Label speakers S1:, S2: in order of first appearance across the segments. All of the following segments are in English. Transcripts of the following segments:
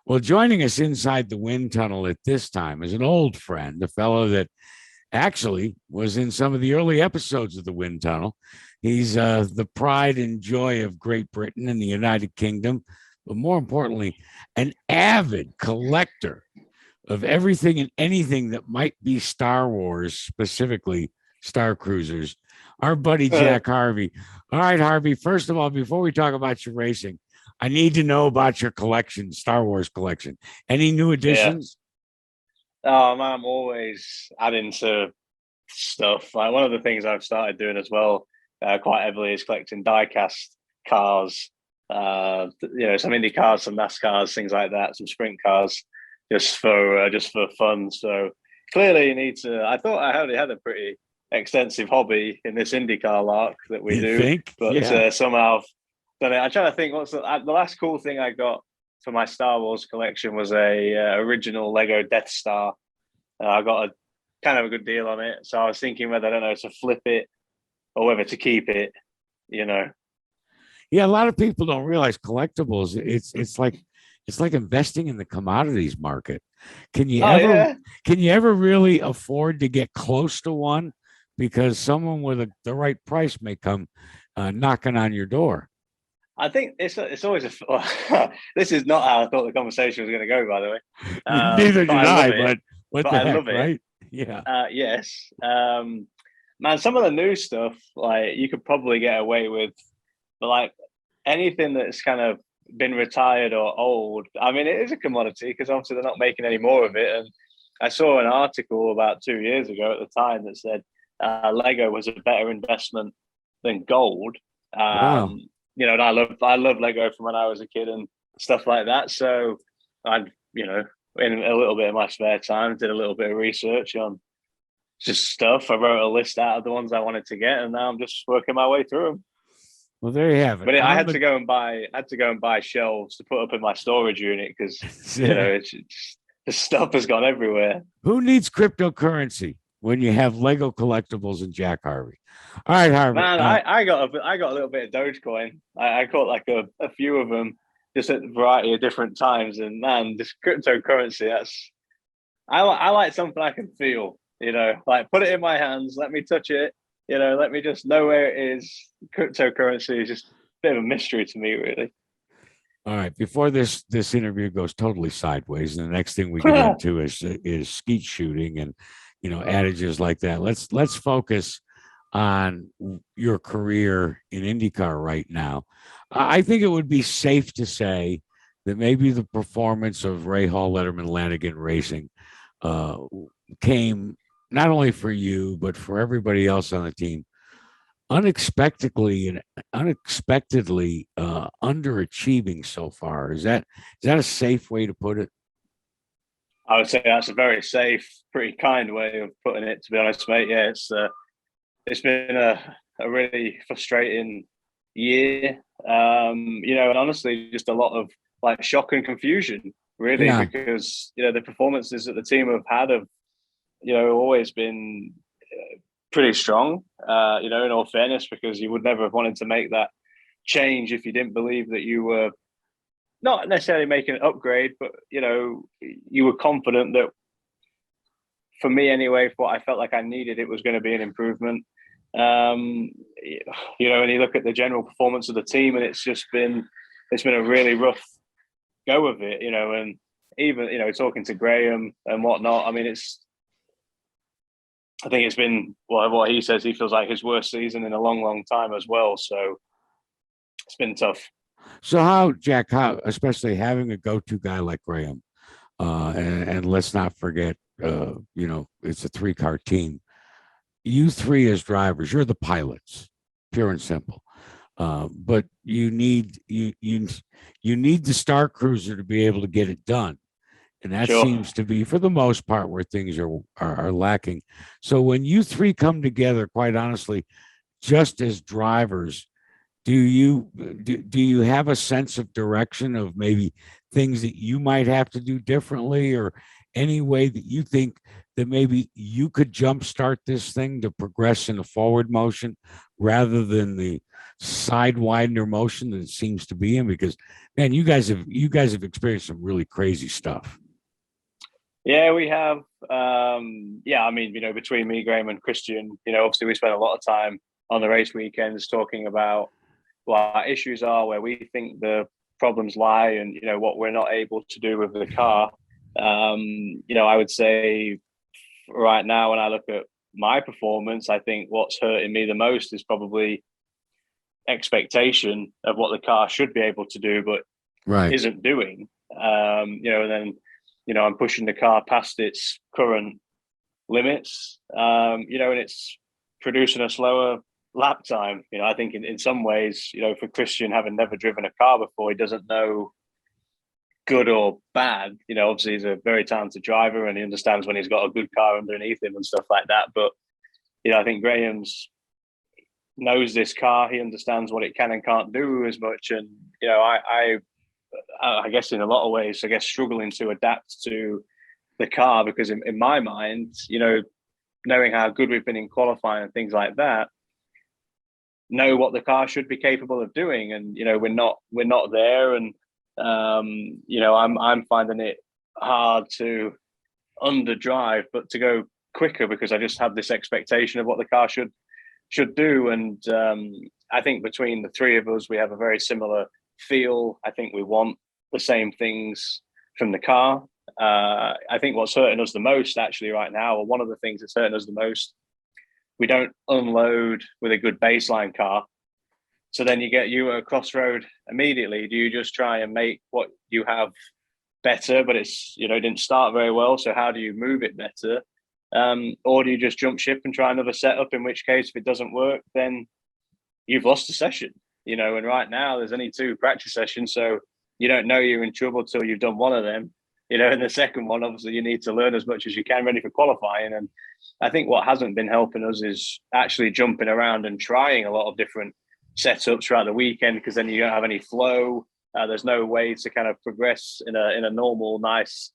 S1: Well, joining us inside the wind tunnel at this time is an old friend, a fellow that actually was in some of the early episodes of the wind tunnel. He's the pride and joy of Great Britain and the United Kingdom, but more importantly, an avid collector of everything and anything that might be Star Wars, specifically Star Cruisers. Our buddy
S2: Uh,
S1: Jack Harvey. All right, Harvey. First of all, before we talk about your racing, I need to know about your collection, Star Wars collection. Any new
S2: yeah.
S1: additions?
S2: Oh man, I'm always adding to stuff. Like one of the things I've started doing as well, quite heavily, is collecting die-cast cars. Some Indy cars, some NASCARs, things like that, some sprint cars, just for fun. So clearly, you need to. I thought I already had a pretty extensive hobby in this IndyCar lark that we
S1: You
S2: do,
S1: think?
S2: but
S1: Yeah.
S2: somehow done it. I'm trying to think what's the last cool thing I got for my Star Wars collection was a original Lego Death Star. I got a kind of a good deal on it, so I was thinking whether I don't know to flip it or whether to keep it. You know,
S1: Yeah, a lot of people don't realize collectibles. It's like investing in the commodities market. Can you
S2: oh
S1: ever
S2: yeah,
S1: can you ever really afford to get close to one? Because someone with the right price may come knocking on your door.
S2: I think it's always a. This is not how I thought the conversation was going to go, by the way.
S1: Neither
S2: But
S1: did
S2: I love
S1: I,
S2: it.
S1: but what
S2: But
S1: the
S2: I
S1: heck,
S2: love it.
S1: right? Yeah.
S2: Yes. Man, some of the new stuff like you could probably get away with, but like anything that's kind of been retired or old, I mean, it is a commodity because obviously they're not making any more of it. And I saw an article about 2 years ago at the time that said Lego was a better investment than gold.
S1: Wow.
S2: And I love Lego from when I was a kid and stuff like that. So I, you know, in a little bit of my spare time, did a little bit of research on just stuff. I wrote a list out of the ones I wanted to get, and now I'm just working my way through them.
S1: Well, there you have it.
S2: But I
S1: I'm
S2: had
S1: the
S2: to go and buy, shelves to put up in my storage unit because it's the stuff has gone everywhere.
S1: who needs cryptocurrency when you have Lego collectibles and Jack Harvey? All right, Harvey.
S2: Man, I got a little bit of Dogecoin. I caught like a few of them just at a variety of different times, and man, this cryptocurrency. I like something I can feel. Like put it in my hands, let me touch it. Let me just know where it is. Cryptocurrency is just a bit of a mystery to me, really.
S1: All right. Before this interview goes totally sideways, and the next thing we get into is skeet shooting and adages like that. Let's focus on your career in IndyCar right now. I think it would be safe to say that maybe the performance of Rahal, Letterman, Lannigan racing uh, came not only for you but for everybody else on the team unexpectedly underachieving so far. Is that a safe way to put it?
S2: I would say that's a very safe, pretty kind way of putting it. To be honest, mate, yeah, it's been a really frustrating year. And honestly, just a lot of like shock and confusion, really,
S1: Yeah.
S2: because the performances that the team have had have always been pretty strong. In all fairness, because you would never have wanted to make that change if you didn't believe that you were not necessarily making an upgrade, but you were confident that for me anyway, for what I felt like I needed, it was going to be an improvement. And you look at the general performance of the team, and it's been a really rough go of it, and even talking to Graham and whatnot. I mean, I think it's been what he says. He feels like his worst season in a long, long time as well. So it's been tough.
S1: So how, Jack, how, especially having a go-to guy like Graham, and let's not forget, it's a three-car team. You three as drivers, you're the pilots, pure and simple. But you need the star cruiser to be able to get it done, and that
S2: Sure.
S1: seems to be for the most part where things are lacking. So when you three come together, quite honestly, just as drivers, do you have a sense of direction of maybe things that you might have to do differently, or any way that you think that maybe you could jumpstart this thing to progress in a forward motion rather than side winder motion that it seems to be in? Because man, you guys have experienced some really crazy stuff.
S2: Yeah, we have. Yeah, I mean, between me, Graham, and Christian, obviously we spend a lot of time on the race weekends talking about what our issues are, where we think the problems lie, and what we're not able to do with the car. I would say right now, when I look at my performance, I think what's hurting me the most is probably expectation of what the car should be able to do, but
S1: Right.
S2: isn't doing. And then I'm pushing the car past its current limits. And it's producing a slower lap time. I think in some ways, for Christian, having never driven a car before, he doesn't know good or bad. Obviously he's a very talented driver and he understands when he's got a good car underneath him and stuff like that. But I think Graham's knows this car. He understands what it can and can't do as much. And I guess in a lot of ways, struggling to adapt to the car, because in my mind, knowing how good we've been in qualifying and things like that, know what the car should be capable of doing, and we're not there. And I'm finding it hard to underdrive, but to go quicker, because I just have this expectation of what the car should do. And I think between the three of us, we have a very similar feel. I think we want the same things from the car. I think what's hurting us the most actually right now, or one of the things that's hurting us the most, we don't unload with a good baseline car. So then you at a crossroad immediately. Do you just try and make what you have better, but it's, didn't start very well. So how do you move it better? Or do you just jump ship and try another setup, in which case, if it doesn't work, then you've lost a session, and right now there's only 2 practice sessions. So you don't know you're in trouble till you've done one of them, and the second one, obviously you need to learn as much as you can ready for qualifying. And I think what hasn't been helping us is actually jumping around and trying a lot of different setups throughout the weekend, because then you don't have any flow. There's no way to kind of progress in a normal, nice,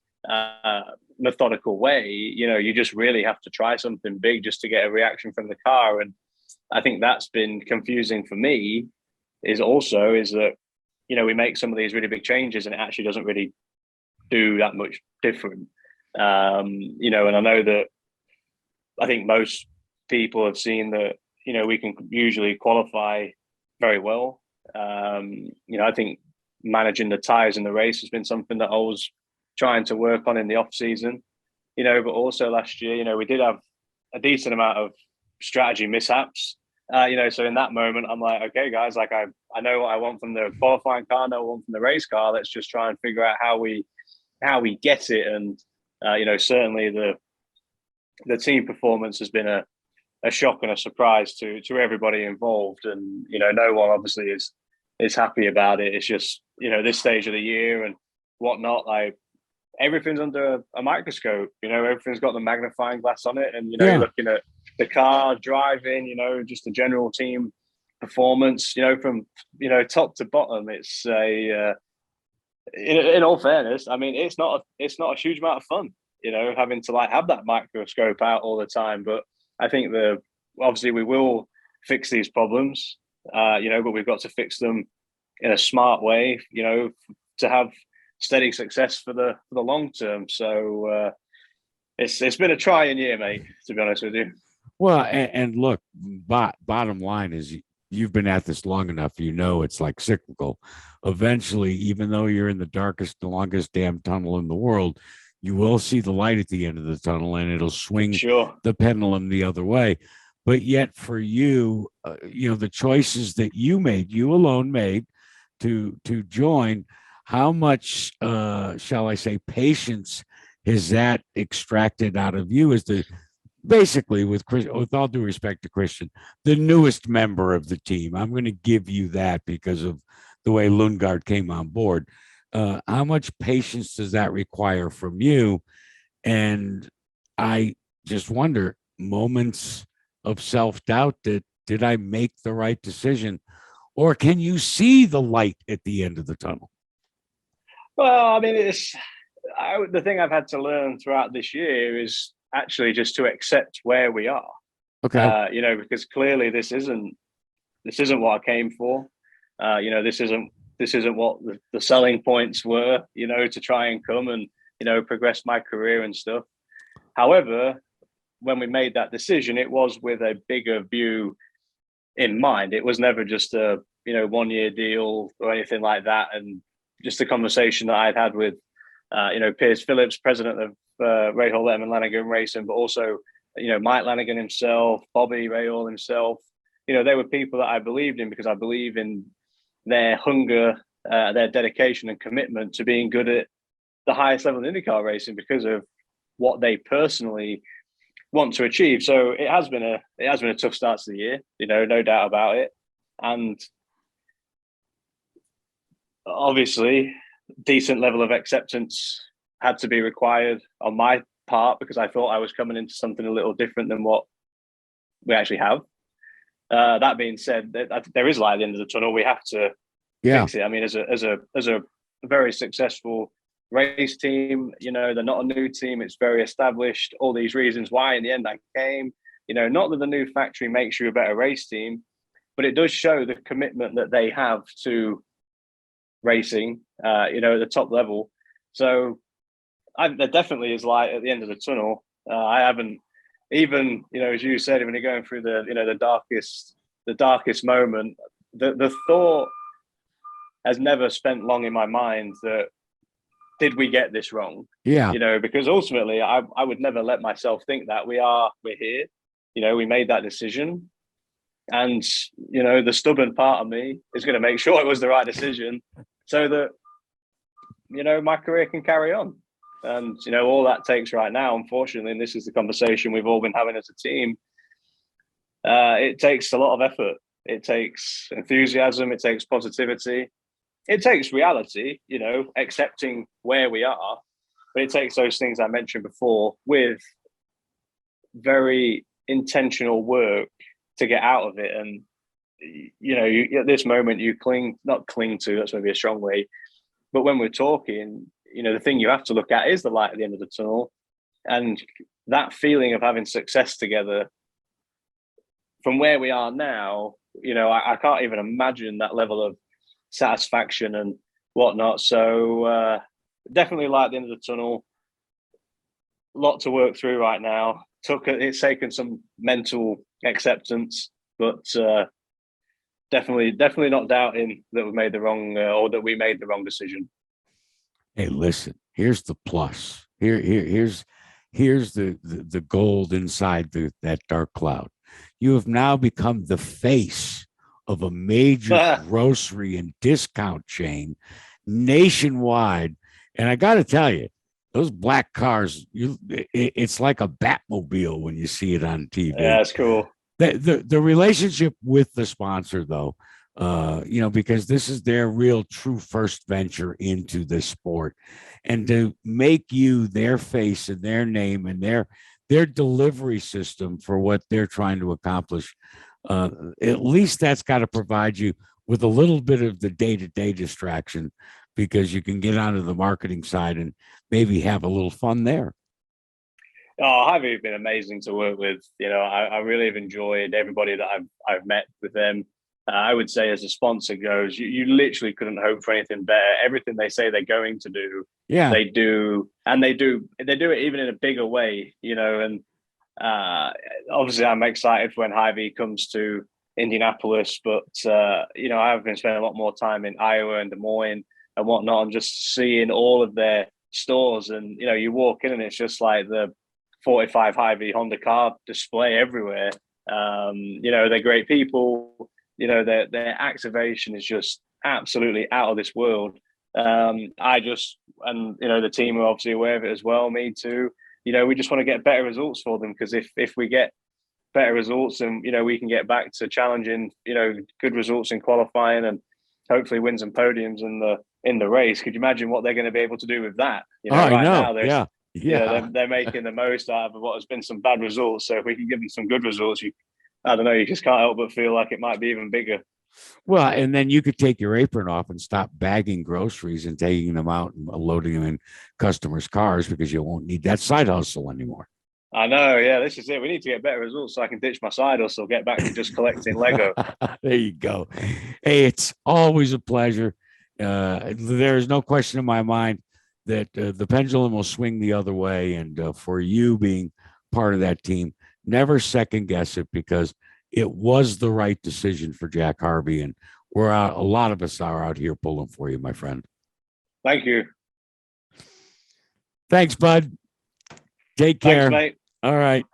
S2: methodical way. You just really have to try something big just to get a reaction from the car. And I think that's been confusing for me, is that we make some of these really big changes and it actually doesn't really do that much different. And I know that I think most people have seen that we can usually qualify very well. I think managing the tires in the race has been something that I was trying to work on in the off season, but also last year, we did have a decent amount of strategy mishaps. So in that moment, I'm like, okay, guys, like I know what I want from the qualifying car, I know what I want from the race car. Let's just try and figure out how we get it. And certainly the team performance has been a shock and a surprise to everybody involved. And no one obviously is happy about it. It's just this stage of the year and whatnot, like everything's under a microscope. Everything's got the magnifying glass on it, and you're looking at the car driving, just the general team performance, from top to bottom. It's in all fairness, I mean, it's not a huge amount of fun, having to have that microscope out all the time. But I think obviously we will fix these problems, but we've got to fix them in a smart way, to have steady success for the long term. So it's been a trying year, mate, to be honest with you.
S1: Well, and look, bottom line is you've been at this long enough, it's like cyclical. Eventually, even though you're in the longest damn tunnel in the world, you will see the light at the end of the tunnel, and it'll swing the pendulum the other way. But yet for you, the choices that you alone made to join, how much, shall I say, patience has that extracted out of you as basically, with all due respect to Christian, the newest member of the team? I'm going to give you that because of the way Lungaard came on board. How much patience does that require from you? And I just wonder, moments of self-doubt, that did I make the right decision? Or can you see the light at the end of the tunnel?
S2: Well, I mean, the thing I've had to learn throughout this year is actually just to accept where we are.
S1: Okay.
S2: Because clearly this isn't this isn't what I came for. This isn't what the selling points were, to try and come and, progress my career and stuff. However, when we made that decision, it was with a bigger view in mind. It was never just a, 1-year deal or anything like that. And just a conversation that I'd had with, Piers Phillips, president of Rahal, Letterman, Lannigan Racing, but also, Mike Lannigan himself, Bobby Rahal himself. They were people that I believed in because I believe in their hunger, their dedication and commitment to being good at the highest level in IndyCar racing because of what they personally want to achieve. So it has been a tough start to the year, no doubt about it. And obviously, decent level of acceptance had to be required on my part because I thought I was coming into something a little different than what we actually have. That being said, there is light at the end of the tunnel. We have to fix it. I mean, as a very successful race team, they're not a new team. It's very established. All these reasons why in the end I came. Not that the new factory makes you a better race team, but it does show the commitment that they have to racing, at the top level. So there definitely is light at the end of the tunnel. I haven't even, as you said, when you're going through the darkest moment, the thought has never spent long in my mind that did we get this wrong?
S1: Yeah.
S2: Because ultimately I would never let myself think that we're here. We made that decision. And, the stubborn part of me is going to make sure it was the right decision so that, my career can carry on. And, all that takes right now, unfortunately, and this is the conversation we've all been having as a team, it takes a lot of effort. It takes enthusiasm. It takes positivity. It takes reality, accepting where we are. But it takes those things I mentioned before with very intentional work to get out of it. And, at this moment, you not cling to, that's maybe a strong way. But when we're talking, the thing you have to look at is the light at the end of the tunnel. And that feeling of having success together from where we are now, I can't even imagine that level of satisfaction and whatnot. So definitely light at the end of the tunnel. A lot to work through right now. It's taken some mental acceptance, but definitely not doubting that we made the wrong decision.
S1: Hey, listen, here's the plus. Here's the gold inside that dark cloud. You have now become the face of a major grocery and discount chain nationwide. And I got to tell you, those black cars, it's like a Batmobile when you see it on TV.
S2: Yeah, that's cool.
S1: The relationship with the sponsor, though, because this is their real true first venture into this sport, and to make you their face and their name and their delivery system for what they're trying to accomplish, at least that's got to provide you with a little bit of the day-to-day distraction, because you can get onto the marketing side and maybe have a little fun there.
S2: Oh, Harvey has been amazing to work with. I really have enjoyed everybody that I've met with them. I would say, as a sponsor goes, you literally couldn't hope for anything better. Everything they say they're going to do, they do, and they do it even in a bigger way. And obviously, I'm excited when Harvey comes to Indianapolis, but I've been spending a lot more time in Iowa and Des Moines and whatnot, and just seeing all of their stores. And you walk in and it's just like the 45 Harvey Honda car display everywhere. They're great people. Their activation is just absolutely out of this world. The team are obviously aware of it as well. Me too. We just want to get better results for them, because if we get better results, and we can get back to challenging, good results in qualifying and hopefully wins and podiums in the race. Could you imagine what they're going to be able to do with that? They're making the most out of what has been some bad results. So if we can give them some good results, you just can't help but feel like it might be even bigger.
S1: Well, and then you could take your apron off and stop bagging groceries and taking them out and loading them in customers' cars, because you won't need that side hustle anymore.
S2: I know. Yeah, this is it. We need to get better results so I can ditch my side hustle, get back to just collecting Lego.
S1: There you go. Hey, it's always a pleasure. There's no question in my mind that the pendulum will swing the other way. And for you being part of that team, never second guess it, because it was the right decision for Jack Harvey. And we're out, a lot of us are out here pulling for you, my friend.
S2: Thank you.
S1: Thanks, bud. Take care.
S2: Thanks, mate.
S1: All right.